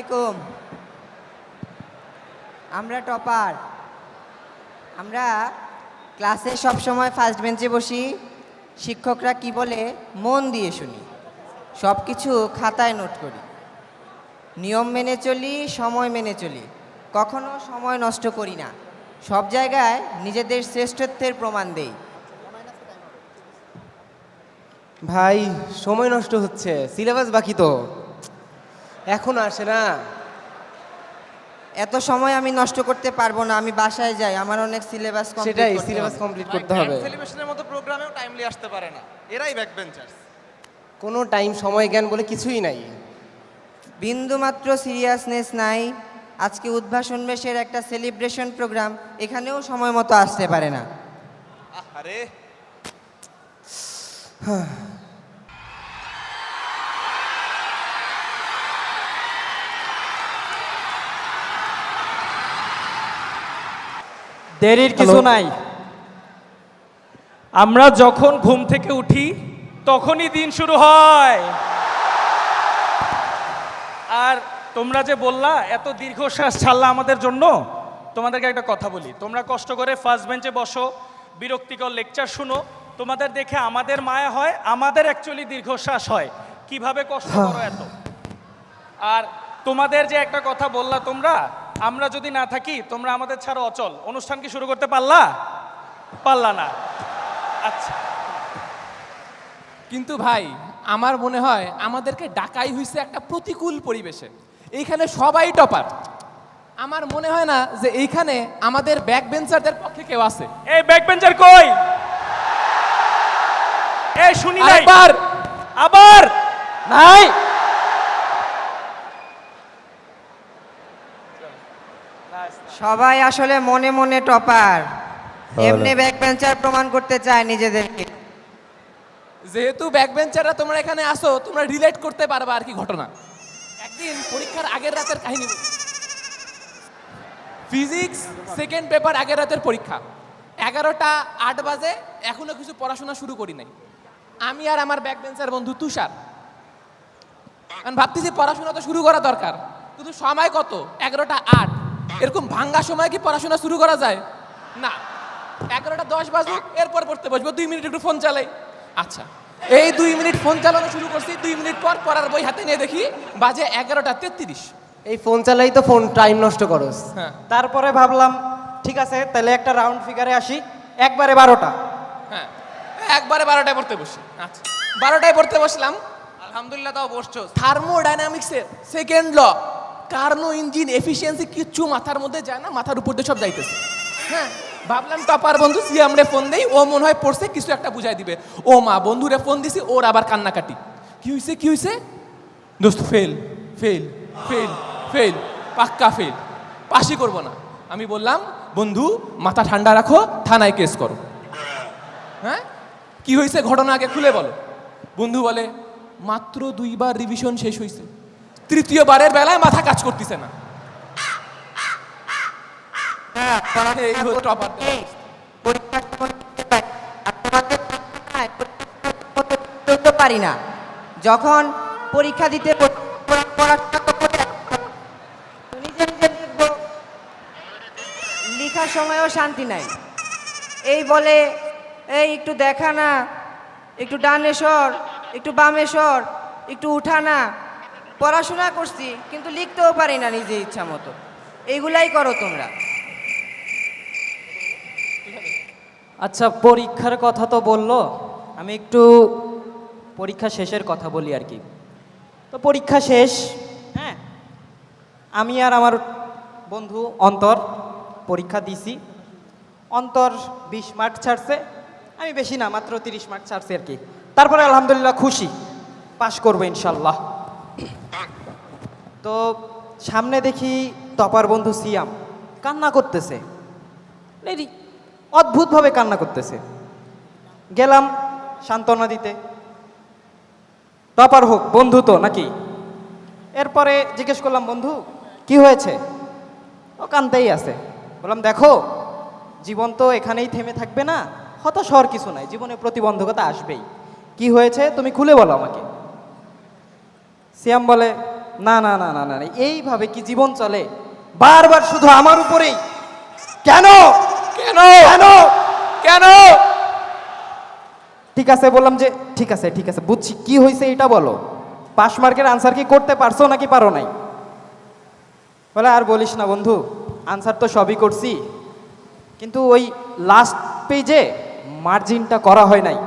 আলাইকুম। আমরা টপার। আমরা ক্লাসে সব সময় ফার্স্ট বেঞ্চে বসি। শিক্ষকরা কি বলে মন দিয়ে শুনি, সব কিছু খাতায় নোট করি, নিয়ম মেনে চলি, সময় মেনে চলি, কখনো সময় নষ্ট করি না, সব জায়গায় নিজেদের শ্রেষ্ঠত্বের প্রমাণ দেই। ভাই সময় নষ্ট হচ্ছে, সিলেবাস বাকি তো এখন আসে না। এত সময় আমি নষ্ট করতে পারবো না, আমি বাসায় যাই, আমার অনেক সিলেবাস সেটাই, সিলেবাস কমপ্লিট করতে হবে। সেলিব্রেশনের মতো প্রোগ্রামেও টাইমলি আসতে পারে না, এরাই ব্যাক বেঞ্চার্স। কোনো টাইম সময় জ্ঞান বলে কিছুই নাই। বিন্দুমাত্র সিরিয়াসনেস নাই। আজকে উদ্ভাসন বেশের একটা সেলিব্রেশন প্রোগ্রাম, এখানেও সময় মতো আসতে পারে না। আরে দেরির কিছু নাই। আমরা যখন ঘুম থেকে উঠি তখনই দিন শুরু হয়। আর তোমরা যে বললা এত দীর্ঘশ্বাস ছাড়লা আমাদের জন্য, তোমাদেরকে একটা কথা বলি, তোমরা কষ্ট করে ফার্স্ট বেঞ্চে বসো, বিরক্তিকর লেকচার শুনো, তোমাদের দেখে আমাদের মায়া হয়, আমাদের অ্যাকচুয়ালি দীর্ঘশ্বাস হয়। কিভাবে কষ্ট করো এত। আর তোমাদের যে একটা কথা বললা তোমরা, আমরা যদি না থাকি তোমরা আমাদের ছাড়া অচল। অনুষ্ঠান কি শুরু করতে পারলা না? আচ্ছা, কিন্তু ভাই আমার মনে হয় আমাদেরকে ডাকাই হয়েছে একটা প্রতিকূল পরিবেশে। এইখানে সবাই টপার। আমার মনে হয় না যে এইখানে আমাদের ব্যাক বেঞ্চারদের পক্ষে কেউ আছে। এই ব্যাক বেঞ্চার কই? এই শুনি নাই। আবার নাই। সবাই আসলে মনে মনে টপার, এমনি ব্যাক বেঞ্চার প্রমাণ করতে চায় নিজেদেরকে। যেহেতু ব্যাক বেঞ্চাররা তোমরা এখানে আসো, তোমরা রিলেট করতে পারবা আর কি ঘটনা। একদিন পরীক্ষার আগের রাতের কাহিনী বলি। ফিজিক্স সেকেন্ড পেপার আগের রাতের পরীক্ষা, 11টা 8 বাজে, এখনো কিছু পড়াশোনা শুরু করি নাই। আমি আর আমার ব্যাক বেঞ্চার বন্ধু তুষার আমি ভাবতেছি পড়াশোনা তো শুরু করা দরকার, কিন্তু সময় কত? 11টা 8। এরকম ভাঙ্গা সময় কি পড়াশোনা শুরু করা যায়? না। 11টা 10 বাজুক, এরপর পড়তে বসবো, 2 মিনিট একটু ফোন চালাই। আচ্ছা, এই 2 মিনিট ফোন চালানো শুরু করছি, 2 মিনিট পর পড়ার বই হাতে নিয়ে দেখি বাজে 11টা 33। এই ফোন চালাই তো ফোন টাইম নষ্ট করস। হ্যাঁ তারপরে ভাবলাম ঠিক আছে তাহলে একটা রাউন্ড ফিগারে আসি, একবারে 12টা। হ্যাঁ, একবারে 12টায় পড়তে বসি। আচ্ছা, 12টায় পড়তে বসলাম, আলহামদুলিল্লাহ তাও বসছো। থার্মোডাইনামিক্সের second law, Carnot engine efficiency কিচ্ছু মাথার মধ্যে যায় না, মাথার উপর দিয়ে সব যাইতেছে। হ্যাঁ, ভাবলাম টপার বন্ধু সিয়ামরে ফোন দেই, ও মনে হয় পড়ছে, কিছু একটা বুঝাই দিবে। ও মা, বন্ধুরে ফোন দিছি, ওর আবার কান্নাকাটি। কি হইছে দোস্ত? ফেল ফেল ফেল ফেল, পাক্কা ফেল, পাশই করবো না। আমি বললাম বন্ধু মাথা ঠান্ডা রাখো, থানায় কেস করো। হ্যাঁ, কি হয়েছে ঘটনা আগে খুলে বলো। বন্ধু বলে মাত্র 2বার রিভিশন শেষ হয়েছে, 3য় বারের বেলায় মাথা কাজ করতেছে না। এই হলো টপারদের অবস্থা। পারি না, যখন পরীক্ষা দিতে পড়াশোনা তো করে, নিজে নিজে লিখবো, লেখার সময়ও শান্তি নাই। এই বলে এই একটু দেখা না, একটু ডানে সর, একটু বামে সর, একটু উঠা না। পড়াশোনা করছি কিন্তু লিখতেও পারি না নিজে ইচ্ছা মতো। এইগুলাই করো তোমরা। আচ্ছা, পরীক্ষার কথা তো বললো, আমি একটু পরীক্ষা শেষের কথা বলি আর কি। তো পরীক্ষা শেষ, হ্যাঁ, আমি আর আমার বন্ধু অন্তর পরীক্ষা দিছি। অন্তর 20 মার্ক ছাড়ছে, আমি বেশি না, মাত্র 30 মার্ক ছাড়ছি আর কি। তারপরে আলহামদুলিল্লাহ খুশি, পাশ করবো ইনশাল্লাহ। তো সামনে দেখি টপার বন্ধু সিয়াম কান্না করতেছে, অদ্ভুতভাবে কান্না করতেছে। গেলাম সান্ত্বনা দিতে, টপার হোক বন্ধু তো নাকি। এরপরে জিজ্ঞেস করলাম বন্ধু কি হয়েছে? ও কান্দেই আছে। বললাম দেখো, জীবন তো এখানেই থেমে থাকবে না, হতাশ হওয়ার কিছু নাই, জীবনে প্রতিবন্ধকতা আসবেই। কি হয়েছে তুমি খুলে বলো আমাকে। সিয়াম বলে না না না না না না, এইভাবে কি জীবন চলে? বারবার শুধু আমার উপরেই কেন কেন কেন? কেন? ঠিক আছে বললাম যে ঠিক আছে ঠিক আছে বুঝছি, কি হয়েছে এটা বলো। পাস মার্কের আনসার কি করতে পারছো নাকি পারো নাই? বলে আর বলিস না বন্ধু, আনসার তো সবই করছি, কিন্তু ওই লাস্ট পেজে মার্জিনটা করা হয় নাই।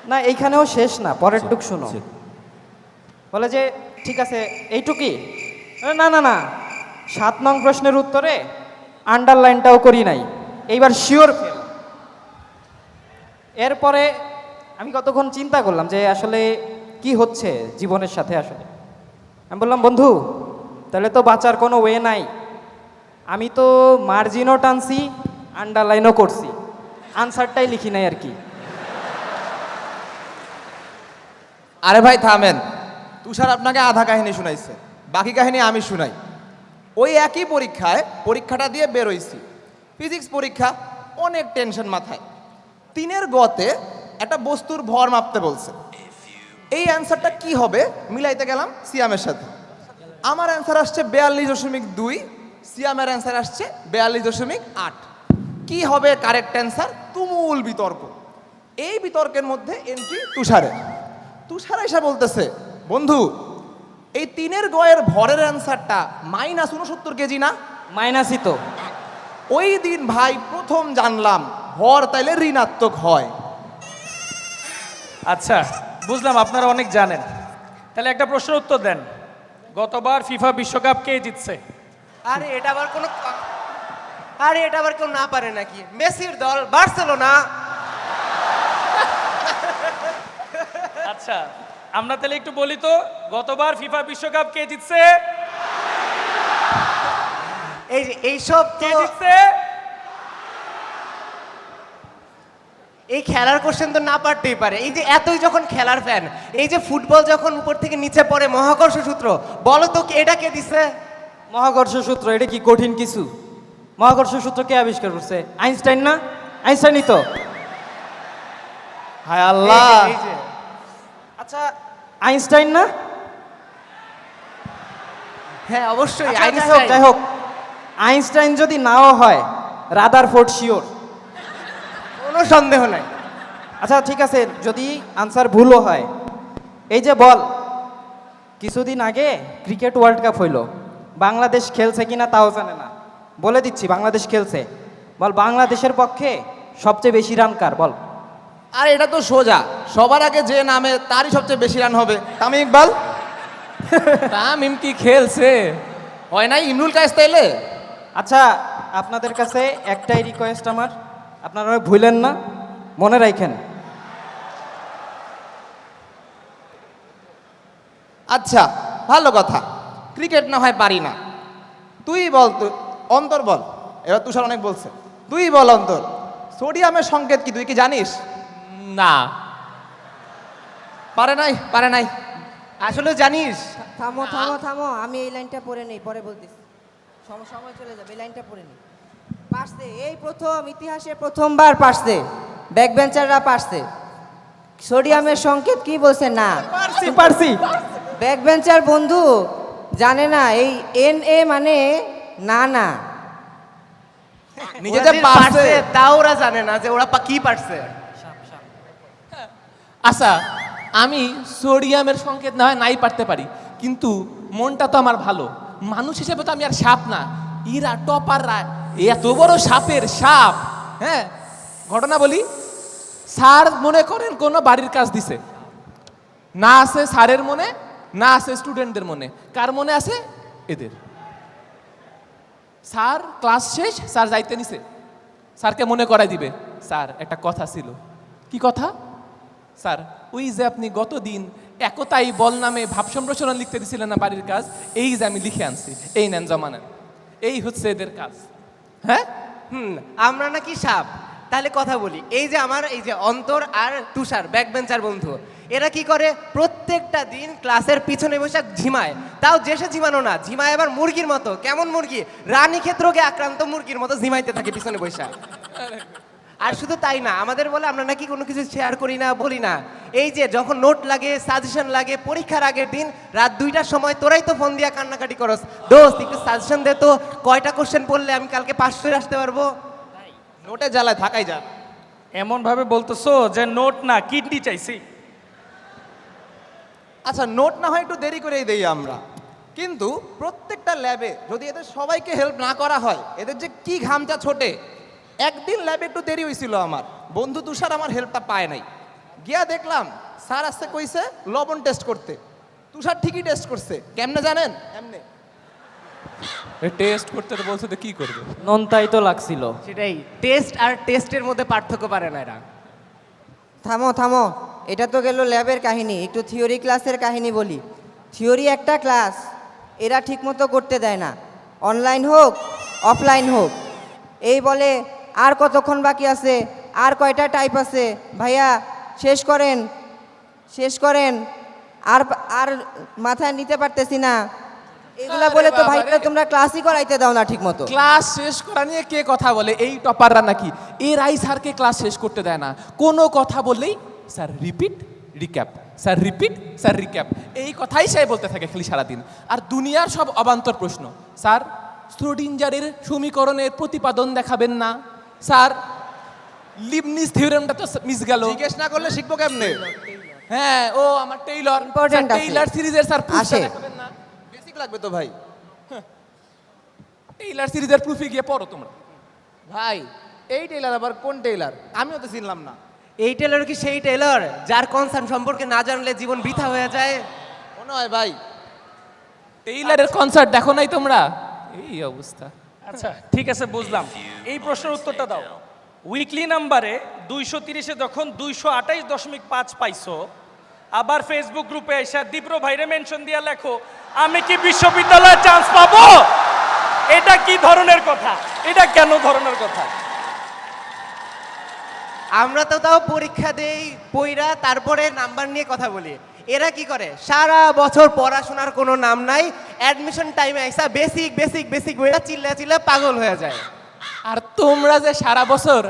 না এইখানেও শেষ না, পরের টুক শোনো। বলে যে ঠিক আছে এইটুকুই? না না না, 7 নং প্রশ্নের উত্তরে আন্ডারলাইনটাও করি নাই, এইবার শিওর ফেল। এরপরে আমি কতক্ষণ চিন্তা করলাম যে আসলে কি হচ্ছে জীবনের সাথে। আসলে আমি বললাম বন্ধু তাহলে তো বাঁচার কোনো ওয়ে নাই, আমি তো মার্জিনও টানছি আন্ডারলাইনও করছি, আনসারটাই লিখি নাই আর কি। আরে ভাই থামেন, তুষার আপনাকে আধা কাহিনী শুনাইছে, বাকি কাহিনী আমি শুনাই। ওই একই পরীক্ষায় পরীক্ষাটা দিয়ে বেরোইছি, ফিজিক্স পরীক্ষা, অনেক টেনশন মাথায়। 3-এর গতে একটা বস্তুর ভর মাপতে বলছে। এই অ্যান্সারটা কি হবে মিলাইতে গেলাম সিয়ামের সাথে। আমার অ্যান্সার আসছে 42.2, সিয়ামের অ্যান্সার আসছে 42.8। কি হবে কারেক্ট অ্যান্সার? তুমুল বিতর্ক। এই বিতর্কের মধ্যে এন্ট্রি তুষারের। তুষার এসে বলতেছে বন্ধু এই 3-এর গয়ের ভরের অ্যান্সারটা -69 কেজি না? মাইনাসই তো। ওই দিন ভাই প্রথম জানলাম ভর তাইলে ঋণাত্মক হয়। আচ্ছা বুঝলাম আপনারা অনেক জানেন, তাহলে একটা প্রশ্নের উত্তর দেন। গতবার ফিফা বিশ্বকাপ কে জিতছে? আরে এটা আবার কেউ না পারে নাকি? মেসির দল বার্সেলোনা। আচ্ছা আমরা তাহলে একটু বলি তো, গতবার ফিফা বিশ্বকাপ কে জিতছে? এই যে এইসব কে জিতছে? এই খেলার কোশ্চেন তো না পারতেই পারে। এই যে এতই যখন খেলার ফ্যান, এই যে ফুটবল যখন উপর থেকে নিচে পড়ে মহাকর্ষ সূত্র, বলো তো এটা কে দিছে? মহাকর্ষ সূত্র এটা কি কঠিন কিছু? মহাকর্ষ সূত্র কে আবিষ্কার করছে? আইনস্টাইন না? আইনস্টাইনই তো। হায় আল্লাহ, এই যে আচ্ছা আইনস্টাইন না? হ্যাঁ অবশ্যই আচ্ছা, যাই হোক আইনস্টাইন। যাই হোক, আইনস্টাইন যদি নাও হয় রাদারফোর্ড শিওর। কোনো সন্দেহ নাই। আচ্ছা ঠিক আছে, যদি আনসার ভুলও হয়, এই যে বল কিছুদিন আগে ক্রিকেট ওয়ার্ল্ড কাপ হইল, বাংলাদেশ খেলছে কিনা তাও জানে না। বলে দিচ্ছি বাংলাদেশ খেলছে, বল বাংলাদেশের পক্ষে সবচেয়ে বেশি রান কার? বল। আর এটা তো সোজা, সবার আগে যে নামে তারই সবচেয়ে বেশি রান হবে। তামিম ইকবাল। তামিম কি খেলছে? হয় নাই ইমরুল কায়েস তাইলে? আচ্ছা আপনাদের কাছে একটাই রিকোয়েস্ট আমার, আপনারা ভুলেন না, মনে রাখেন। আচ্ছা ভালো কথা, ক্রিকেট না হয় পারি না, তুই বল, তুই অন্তর বল। এবার তুষার অনেক বলছে, তুই বল অন্তর, সোডিয়ামের সংকেত কি তুই কি জানিস? না। পারে নাই, পারে নাই। আসলে জানিস থামো থামো থামো, আমি এই লাইনটা পড়ে নেই, পরে বলতেছি। সময় চলে যাবে, এই লাইনটা পড়ে নেই। পারছে, এই প্রথম ইতিহাসে প্রথমবার পারছে, ব্যাকবেঞ্চাররা পারছে। সোডিয়ামের সংকেত কি বলছে? না। পারছি পারছি। ব্যাকবেঞ্চার বন্ধু জানে না এই NA মানে না না। নিজেদের ওরা যে পারছে তাও ওরা জানে না যে ওরা কি পারছে। আচ্ছা আমি সোডিয়ামের সংকেত না হয় নাই পারতে পারি, কিন্তু মনটা তো আমার ভালো, মানুষ হিসেবে তো আমি আর সাপ না। ইরা টপাররা এত বড় সাপের সাপ। হ্যাঁ ঘটনা বলি, স্যার মনে করেন কোনো বাড়ির কাজ দিছে, না আছে স্যারের মনে, না আছে স্টুডেন্টদের মনে, কার মনে আছে? এদের। স্যার ক্লাস শেষ, স্যার যাইতে নিছে, স্যারকে মনে করাই দিবে, স্যার একটা কথা ছিল। কি কথা? স্যার ওই যে আপনি গতদিন একতাই বল নামে ভাব সম্প্রসারণ লিখতে দিছিলেন না বাড়ির কাজ, এই যে আমি লিখে আনছি, এই নেন জমা নেন। এই হচ্ছে এদের কাজ। হ্যাঁ আমরা নাকি সাপ? তাহলে কথা বলি, এই যে আমার এই যে অন্তর আর তুষার ব্যাকবেঞ্চার বন্ধু, এরা কি করে? প্রত্যেকটা দিন ক্লাসের পিছনে বসে ঝিমায়, তাও যেসে ঝিমানো না, ঝিমায় আবার মুরগির মতো। কেমন মুরগি? রানীক্ষেত রোগে আক্রান্ত মুরগির মতো ঝিমাইতে থাকে পিছনে বসে। আর শুধু তাই না, আমাদের বলে আমরা নাকি কোনো কিছু শেয়ার করি না, বলি না। এই যে যখন নোট লাগে, সাজেশন লাগে, পরীক্ষার আগের দিন রাত 2টার সময় তোরাই তো ফোন দিয়া কান্নাকাটি করস, দোস্ত একটু সাজেশন দে তো, কয়টা কোশ্চেন পড়লে আমি কালকে পাস করে আসতে পারবো। নোটে জ্বালায় থাকাই যা। এমনভাবে বলতেছো যে নোট না কিডনি চাইছি। আচ্ছা নোট না হয় একটু দেরি করেই দেই আমরা, কিন্তু প্রত্যেকটা ল্যাবে যদি এদের সবাইকে হেল্প না করা হয়, এদের যে কি ঘামটা ছোটে। একদিন ল্যাবে একটু দেরি হয়েছিল, আমার বন্ধু তুষার আমার হেল্পটা পায় নাই, গিয়া দেখলাম স্যার আসছে কইছে লবণ টেস্ট করতে, তুষার ঠিকই টেস্ট করছে। কেমনে জানেন? এমনে টেস্ট করতে বলছে তো কি করবে? নন্তাই তো লাগছিল। সেটাই, টেস্ট আর টেস্টের মধ্যে পার্থক্য পারে না এরা। থামো থামো, এটা তো গেল ল্যাবের কাহিনী, একটু থিওরি ক্লাসের কাহিনী বলি। থিওরি একটা ক্লাস এরা ঠিকমতো করতে দেয় না, অনলাইন হোক অফলাইন হোক। এই বলে আর কতক্ষণ বাকি আছে, আর কয়টা টাইপ আছে, ভাইয়া শেষ করেন শেষ করেন, আর আর মাথায় নিতে পারতেছি না। এগুলা বলে তো আরে ভাই বাবা রে। তোমরা ক্লাসই করাইতে দাও না ঠিকমতো। ক্লাস শেষ করা নিয়ে কে কথা বলে? এই টপাররা নাকি এরাই স্যারকে ক্লাস শেষ করতে দেয় না। কোনো কথা বললেই sir repeat recap, sir repeat sir recap, এই কথাই সে বলতে থাকে খালি সারাদিন। আর দুনিয়ার সব অবান্তর প্রশ্ন, স্যার শ্রোডিঞ্জারের সমীকরণের প্রতিপাদন দেখাবেন না, স্যার লিবনিজ থিওরেমটা তো মিস গেল। জিজ্ঞেস না করলে শিখবো কেমনে? হ্যাঁ ও আমার টেইলর, Important আছে। টেইলর সিরিজের স্যার প্রুফটা আসে। দেখাবেন না। বেসিক লাগবে তো ভাই। টেইলর সিরিজের প্রুফে গিয়ে পড়ো তোমরা। ভাই এই টেইলার আবার কোন টেইলার? আমিও তো চিনলাম না। এই টেলর কি সেই টেলর যার কনসার্ন সম্পর্কে না জানলে জীবন বৃথা হয়ে যায়? মনে হয় ভাই। টেইলারের কনসার্ট দেখো নাই তোমরা? এই অবস্থা। আচ্ছা ঠিক আছে, বুঝলাম। এই প্রশ্নের উত্তরটা দাও। উইকলি নাম্বারে 230-এ যখন 228.5 পাইছো, আবার ফেসবুক গ্রুপে এসে দীপ্র ভাইরে মেনশন দিয়া লেখো আমি কি বিশ্ববিদ্যালয়ে চান্স পাবো? এটা কি ধরনের কথা? এটা কেন ধরনের কথা? আমরা তো তাও পরীক্ষা দেই, পইরা তারপরে নাম্বার নিয়ে কথা বলি। এরা কি করে? সারা বছর পড়াশোনার কোনো নাম নাই, অ্যাডমিশন টাইমে এসা বেসিক বেসিক বেসিক বইটা চিল্লা চিল্লা পাগল হয়ে যায়। আর তোমরা যে সারা বছর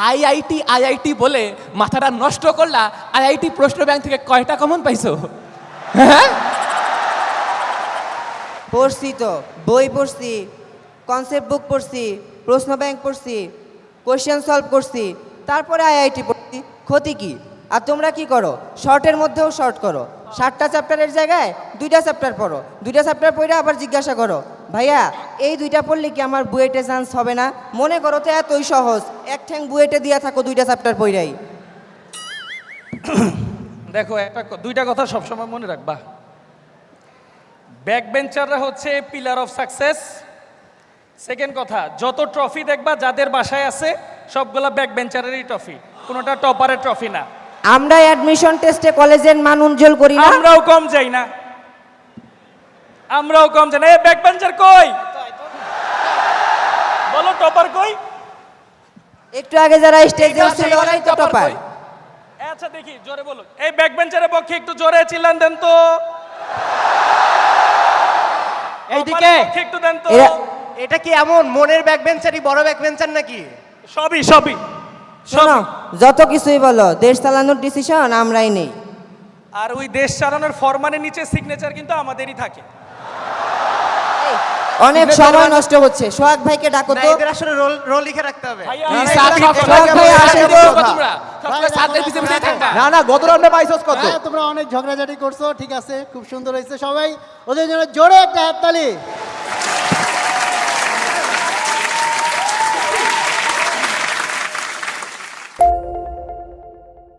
আইআইটি আইআইটি বলে মাথাটা নষ্ট করলা, আইআইটি প্রশ্ন ব্যাংক থেকে কয়টা কমন পাইছো? হ্যাঁ পড়ছি তো, বই পড়ছি, কনসেপ্ট বুক পড়ছি, প্রশ্ন ব্যাংক পড়ছি, কোশ্চেন সলভ করছি, তারপরে আইআইটি পড়ছি। ক্ষতি কি? আর তোমরা কি করো? শর্টের মধ্যেও শর্ট করো, 7টা চ্যাপ্টারের জায়গায় 2টা চ্যাপ্টার পড়ো, 2টা চ্যাপ্টার পড়ে আবার জিজ্ঞাসা করো ভাইয়া এই 2টা পড়লে কি আমার বুয়েটে চান্স হবে না? মনে করো তো এতই সহজ, এক ঠ্যাং বুয়েটে দিয়া থাকো 2টা চ্যাপ্টার পড়াই। দেখো দুইটা কথা সবসময় মনে রাখবা। ব্যাক বেঞ্চাররা হচ্ছে পিলার অফ সাকসেস। সেকেন্ড কথা, যত ট্রফি দেখবা যাদের বাসায় আছে সবগুলা ব্যাক বেঞ্চারেরই ট্রফি, কোনোটা টপারের ট্রফি না। আমরা অ্যাডমিশন টেস্টে কলেজের মান উজ্জ্বল করি না। আমরাও কম যাই না, আমরাও কম যাই না। এই ব্যাক বেঞ্চার কই? বলো টপার কই? একটু আগে যারা স্টেজে ছিল ওরাই তো টপার। আচ্ছা দেখি জোরে বলো, এই ব্যাক বেঞ্চারের পক্ষে একটু জোরে চিল্লান দেন তো। এইদিকে টপারের পক্ষে একটু দেন তো। এটা কি এমন মনের ব্যাক বেঞ্চারই বড় ব্যাক বেঞ্চার নাকি? সবই সবই শোনো, যত কিছুই বলো, দেশ চালানোর ডিসিশন আমরাই নেই। আর ওই দেশ চালানোর ফরমানের নিচে সিগনেচার কিন্তু আমাদেরই থাকে। অনেক সময় নষ্ট হচ্ছে। সোহাগ ভাইকে ডাকো না, তো। এদের আসলে রোল রোল লিখে রাখতে হবে। ভাইয়া, কি আমি- স্যার ভাই, সবসময় ভাই, আসেন তো। তোমরা সবসময় স্যারদের পিছে পিছে থাকবা। না না, গত রাউন্ডে পাইছস কত? হ্যাঁ, তোমরা অনেক ঝগড়াঝাটি করছো, ঠিক আছে, খুব সুন্দর হয়েছে। সবাই ওদের জন্য জোরে একটা হাততালি।